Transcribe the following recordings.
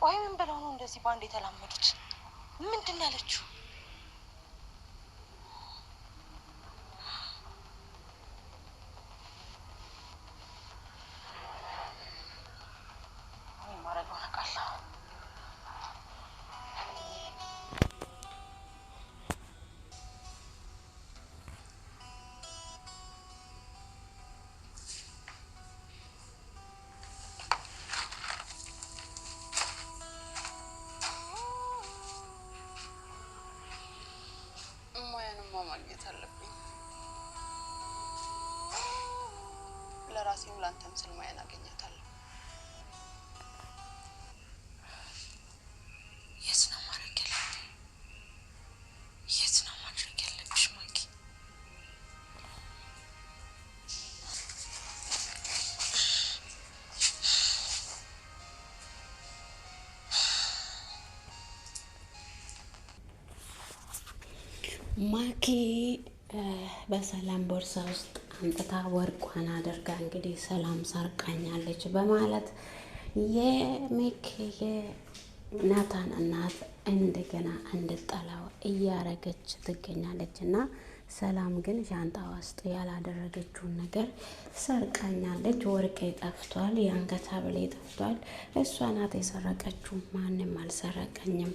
ቆይ ምን ብለው ነው እንደዚህ ባንድ የተላመዱት? ምንድን ነው ያለችው? ማግኘት አለብኝ። ለራሴም ላንተም ስል ማያን አገኛታለሁ። የት ነው ማድረግ ያለብኝ? የት ነው ማድረግ ያለብሽ ማኪ? ማኪ በሰላም ቦርሳ ውስጥ አምጥታ ወርቋን አድርጋ እንግዲህ ሰላም ሰርቃኛለች በማለት የሚክ የናታን እናት እንደገና እንድጠላው እያረገች ትገኛለች። እና ሰላም ግን ሻንጣ ውስጥ ያላደረገችውን ነገር ሰርቃኛለች። ወርቄ ጠፍቷል፣ የአንገት ሐብሌ ጠፍቷል፣ እሷ ናት የሰረቀችው፣ ማንም አልሰረቀኝም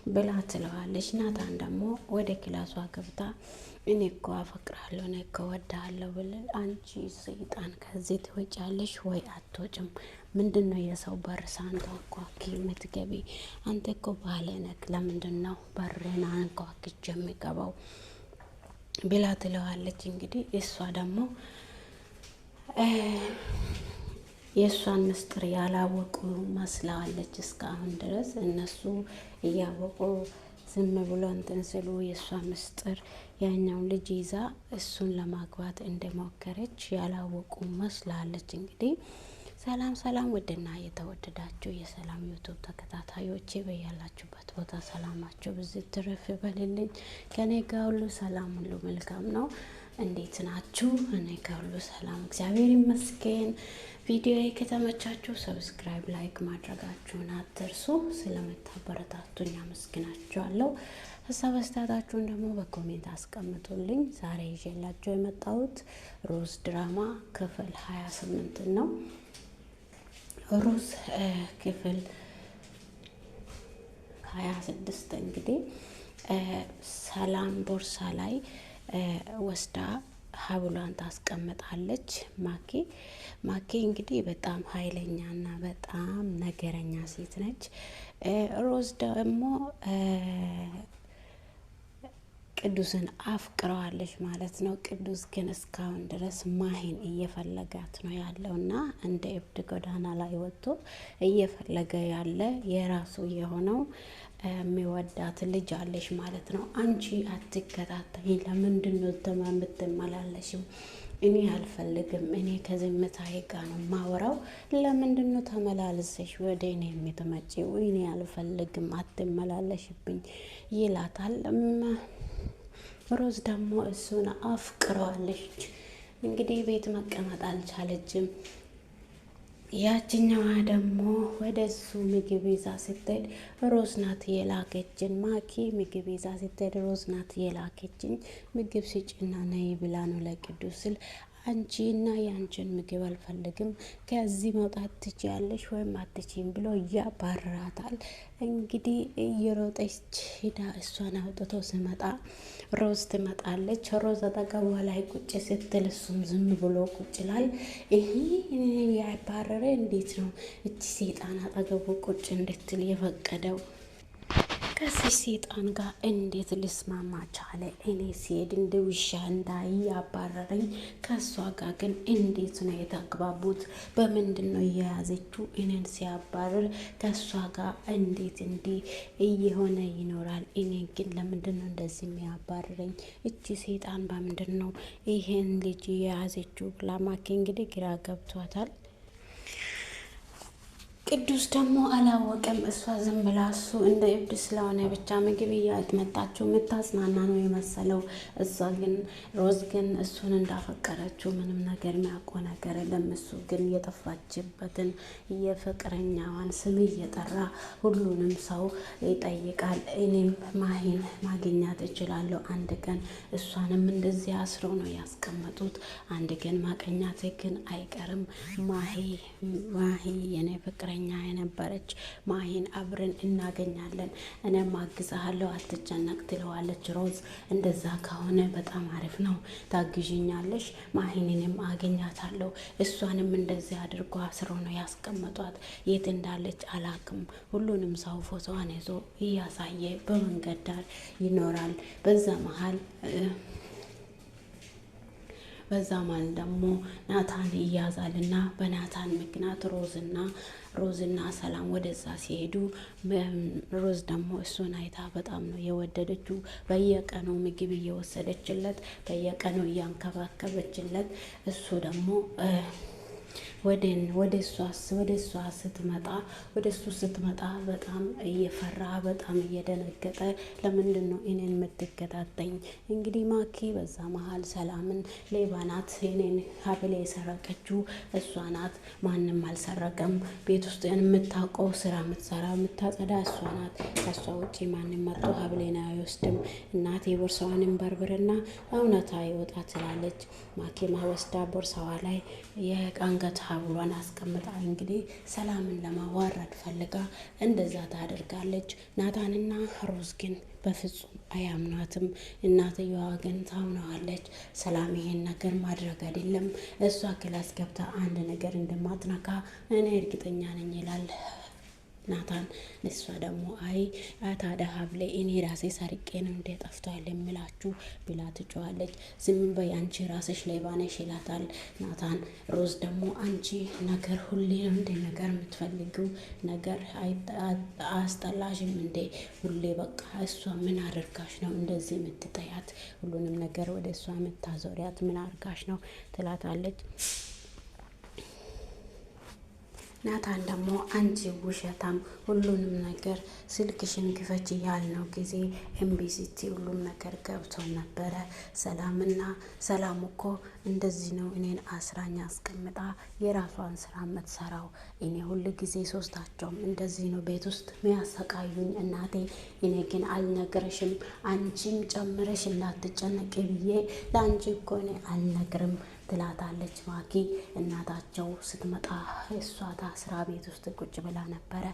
ብላ ትለዋለች። ናታን ደግሞ ወደ ክላሷ ገብታ እኔ እኮ አፈቅራለሁ፣ እኔ እኮ ወዳለሁ ብልል አንቺ ሰይጣን ከዚህ ትወጫለሽ ወይ አትወጭም? ምንድን ነው የሰው በር ሳንኳኳ የምትገቢ? አንተ እኮ ባለ ነክ፣ ለምንድን ነው በርን አንኳኩቼ የምገባው ብላ ትለዋለች። እንግዲህ እሷ ደግሞ የእሷን ምስጢር ያላወቁ መስለዋለች እስካሁን ድረስ። እነሱ እያወቁ ዝም ብሎ እንትን ስሉ የእሷ ምስጢር ያኛውን ልጅ ይዛ እሱን ለማግባት እንደሞከረች ያላወቁ መስላለች። እንግዲህ ሰላም ሰላም፣ ውድና የተወደዳችሁ የሰላም ዩቱብ ተከታታዮቼ በያላችሁበት ቦታ ሰላማችሁ ብዙ ትርፍ በልልኝ። ከኔ ጋር ሁሉ ሰላም፣ ሁሉ መልካም ነው። እንዴት ናችሁ? እኔ ጋር ሁሉ ሰላም እግዚአብሔር ይመስገን። ቪዲዮ ከተመቻችሁ ሰብስክራይብ፣ ላይክ ማድረጋችሁን አትርሱ። ስለምታበረታቱኝ አመስግናችኋለሁ። ሀሳብ አስተያየታችሁን ደግሞ በኮሜንት አስቀምጡልኝ። ዛሬ ይዤላችሁ የመጣሁት ሮዝ ድራማ ክፍል 28 ነው። ሮዝ ክፍል 26 እንግዲህ ሰላም ቦርሳ ላይ ወስዳ ሀብሏን ታስቀምጣለች። ማኪ እንግዲህ በጣም ኃይለኛና በጣም ነገረኛ ሴት ነች። ሮዝ ደግሞ ቅዱስን አፍቅረዋለች ማለት ነው። ቅዱስ ግን እስካሁን ድረስ ማሂን እየፈለጋት ነው ያለው እና እንደ እብድ ጎዳና ላይ ወጥቶ እየፈለገ ያለ የራሱ የሆነው የሚወዳት ልጅ አለሽ ማለት ነው። አንቺ አትከታተይ፣ ለምንድን ነው የምትመላለሽው? እኔ አልፈልግም፣ እኔ ከዝምታዬ ጋር ነው ማወራው። ለምንድን ነው ተመላለሰሽ ወደ እኔ የምትመጪው? እኔ አልፈልግም፣ አትመላለሽብኝ ይላታል። ሮዝ ደግሞ እሱን አፍቅረዋለች። እንግዲህ ቤት መቀመጥ አልቻለችም። ያችኛዋ ደግሞ ወደ እሱ ምግብ ይዛ ስትሄድ ሮዝ ናት የላከችን። ማኪ ምግብ ይዛ ስትሄድ ሮዝ ናት የላከችኝ፣ ምግብ ስጭና ነይ ብላ ነው ለቅዱስ ስል አንቺ እና የአንቺን ምግብ አልፈልግም፣ ከዚህ መውጣት ትችያለሽ ወይም አትችይም ብሎ ያባርራታል። እንግዲህ እየሮጠች ሄዳ እሷን አውጥቶ ስመጣ ሮዝ ትመጣለች። ሮዝ አጠገቧ ላይ ቁጭ ስትል እሱም ዝም ብሎ ቁጭ ላል። ይሄ ያባረረ እንዴት ነው እቺ ሴጣን አጠገቡ ቁጭ እንድትል የፈቀደው? ከዚህ ሴጣን ጋር እንዴት ልስማማ ቻለ? እኔ ሲሄድ እንደ ውሻ እንዳያባረረኝ ከእሷ ጋር ግን እንዴት ነው የተግባቡት? በምንድን ነው እየያዘችው? እኔን ሲያባርር ከእሷ ጋር እንዴት እንዲህ እየሆነ ይኖራል? እኔ ግን ለምንድን ነው እንደዚህ የሚያባርረኝ? እቺ ሴጣን በምንድን ነው ይሄን ልጅ የያዘችው? ላማኬ እንግዲህ ግራ ገብቷታል። ቅዱስ ደግሞ አላወቀም። እሷ ዝም ብላ እሱ እንደ እብድ ስለሆነ ብቻ ምግብ እያመጣችው የምታጽናና ነው የመሰለው። እሷ ግን ሮዝ ግን እሱን እንዳፈቀረችው ምንም ነገር የሚያውቀው ነገር የለም። እሱ ግን የጠፋችበትን የፍቅረኛዋን ስም እየጠራ ሁሉንም ሰው ይጠይቃል። እኔም ማሂን ማግኘት እችላለሁ አንድ ቀን፣ እሷንም እንደዚህ አስሮ ነው ያስቀመጡት። አንድ ቀን ማገኘቴ ግን አይቀርም። ማሂ የኔ ፍቅረኛ የነበረች ማሂን አብረን እናገኛለን፣ እኔም አግዛሃለሁ አትጨነቅ ትለዋለች ሮዝ። እንደዛ ከሆነ በጣም አሪፍ ነው፣ ታግዥኛለሽ፣ ማሂንንም አገኛታለሁ። እሷንም እንደዚህ አድርጎ አስሮ ነው ያስቀመጧት። የት እንዳለች አላቅም። ሁሉንም ሰው ፎቶዋን ይዞ እያሳየ በመንገድ ዳር ይኖራል። በዛ መሀል ደግሞ ናታን ይያዛልና በናታን ምክንያት ሮዝና ሰላም ወደዛ ሲሄዱ ሮዝ ደግሞ እሱን አይታ በጣም ነው የወደደችው። በየቀኑ ምግብ እየወሰደችለት፣ በየቀኑ እያንከባከበችለት እሱ ደግሞ ወደ እሱ ስትመጣ በጣም እየፈራ በጣም እየደነገጠ ለምንድን ነው እኔን የምትከታተኝ? እንግዲህ ማኪ በዛ መሀል ሰላምን ሌባ ናት፣ እኔን ሀብሌ የሰረቀችው እሷ ናት፣ ማንም አልሰረቀም፣ ቤት ውስጥ የምታውቀው ስራ የምትሰራ የምታጸዳ እሷ ናት፣ ከእሷ ውጪ ማንም መጥቶ ሀብሌን አይወስድም፣ እናቴ ቦርሳዋንም በርብርና እውነታ ይወጣ ትላለች። ማኪማ ወስዳ ቦርሳዋ ላይ የአንገት ሀብሏን አስቀምጣ እንግዲህ ሰላምን ለማዋረድ ፈልጋ እንደዛ ታደርጋለች። ናታንና ሮዝ ግን በፍጹም አያምኗትም። እናትየዋ ግን ታምነዋለች። ሰላም ይሄን ነገር ማድረግ አይደለም እሷ ክላስ ገብታ አንድ ነገር እንደማትነካ እኔ እርግጠኛ ነኝ ይላል ናታን። እሷ ደግሞ አይ ታዲያ ሀብሌ እኔ ራሴ ሰርቄ ነው እንደ ጠፍቷል የሚላችሁ ብላ ትጮዋለች። ዝም በይ አንቺ ራስሽ ሌባ ነሽ ይላታል ናታን። ሮዝ ደግሞ አንቺ ነገር ሁሌ ነው እንደ ነገር የምትፈልጊው ነገር አያስጠላሽም እንዴ? ሁሌ በቃ እሷ ምን አድርጋሽ ነው እንደዚህ የምትጠያት? ሁሉንም ነገር ወደ እሷ የምታዞሪያት ምን አድርጋሽ ነው ትላታለች። ናታን ደግሞ አንቺ ውሸታም፣ ሁሉንም ነገር ስልክሽን ክፈች ያልነው ጊዜ እምቢ ስትይ ሁሉም ነገር ገብቶ ነበረ። ሰላም እኮ እንደዚህ ነው እኔን አስራኝ አስቀምጣ የራሷን ስራ የምትሰራው። እኔ ሁል ጊዜ ሶስታቸውም እንደዚህ ነው ቤት ውስጥ ሚያሰቃዩኝ እናቴ። እኔ ግን አልነግርሽም፣ አንቺም ጨምረሽ እንዳትጨነቂ ብዬ ለአንቺ እኮ እኔ አልነግርም ትላታለች ማኪ። እናታቸው ስትመጣ እሷ ታስራ ቤት ውስጥ ቁጭ ብላ ነበረ።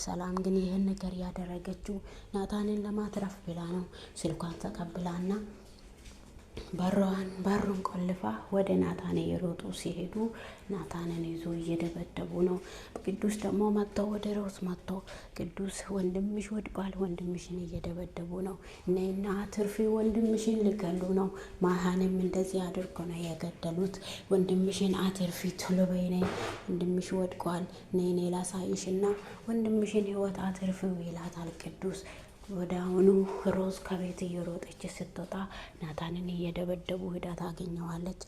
ሰላም ግን ይህን ነገር ያደረገችው ናታንን ለማትረፍ ብላ ነው። ስልኳን ተቀብላና በሩን ቆልፋ ወደ ናታን እየሮጡ ሲሄዱ ናታንን ይዞ እየደበደቡ ነው። ቅዱስ ደግሞ መጥተው ወደ ሮዝ መጥተው ቅዱስ ወንድምሽ ወድቋል፣ ወንድምሽን እየደበደቡ ነው፣ ነይና አትርፊ፣ ወንድምሽን ሊገሉ ነው። ማሃንም እንደዚህ አድርጎ ነው የገደሉት። ወንድምሽን አትርፊ፣ ቶሎ በይ ነይ፣ ወንድምሽ ወድቋል፣ ነይ ላሳይሽና ወንድምሽን ህይወት አትርፊው ይላታል ቅዱስ። ወደ አሁኑ ሮዝ ከቤት እየሮጠች ስትወጣ ናታንን እየደበደቡ ሂዳ ታገኘዋለች።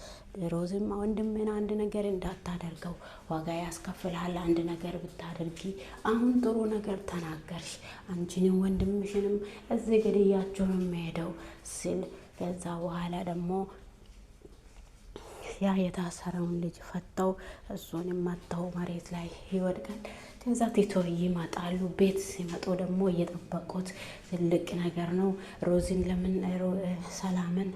ሮዝም ወንድምን አንድ ነገር እንዳታደርገው ዋጋ ያስከፍልሃል፣ አንድ ነገር ብታደርጊ አሁን ጥሩ ነገር ተናገርሽ፣ አንቺንም ወንድምሽንም እዚህ ግድያቸው ነው የሚሄደው ሲል ከዛ በኋላ ደግሞ ያ የታሰረውን ልጅ ፈተው እሱንም መተው መሬት ላይ ይወድቃል። ከዛ ቲቶ ይመጣሉ። ቤት ሲመጡ ደግሞ እየጠበቁት ትልቅ ነገር ነው። ሮዝን ሰላምን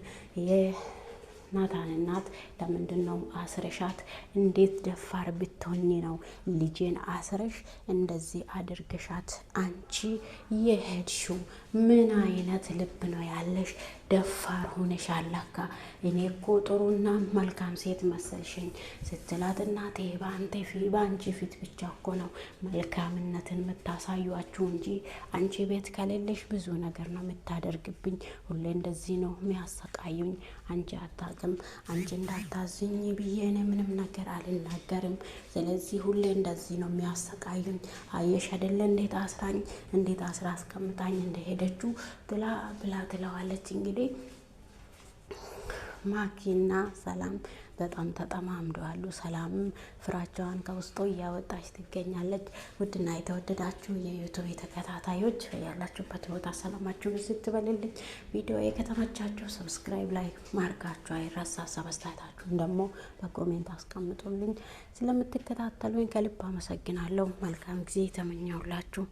ናታን እናት ለምንድን ነው አስረሻት? እንዴት ደፋር ብትሆኚ ነው ልጄን አስረሽ እንደዚህ አድርገሻት አንቺ የሄድሽው? ምን አይነት ልብ ነው ያለሽ? ደፋር ሆነሻል ለካ። እኔ እኮ ጥሩና መልካም ሴት መሰልሽኝ ስትላት እናቴ በአንቺ ፊት ብቻ እኮ ነው መልካምነትን የምታሳዩአችሁ እንጂ አንቺ ቤት ከሌለሽ ብዙ ነገር ነው የምታደርግብኝ። ሁሌ እንደዚህ ነው የሚያሰቃዩኝ። አንቺ አታውቅም። አንቺ እንዳታዝኝ ብዬ እኔ ምንም ነገር አልናገርም። ስለዚህ ሁሌ እንደዚህ ነው የሚያሰቃዩኝ። አየሽ አይደለ እንዴት አስራ አስቀምጣኝ እንደሄደችው ብላ ትለዋለች። እንግዲህ ማኪና ሰላም በጣም ተጠማምደዋል። ሰላምም ፍራቻዋን ከውስጡ እያወጣች ትገኛለች። ውድና የተወደዳችሁ የዩቱብ ተከታታዮች ያላችሁበት ቦታ ሰላማችሁ ብዝት ትበልልኝ። ቪዲዮ ከተመቻችሁ ሰብስክራይብ፣ ላይክ ማርጋችሁ አይረሳ። አስተያየታችሁን ደግሞ በኮሜንት አስቀምጡልኝ። ስለምትከታተሉኝ ከልብ አመሰግናለሁ። መልካም ጊዜ ተመኘሁላችሁ።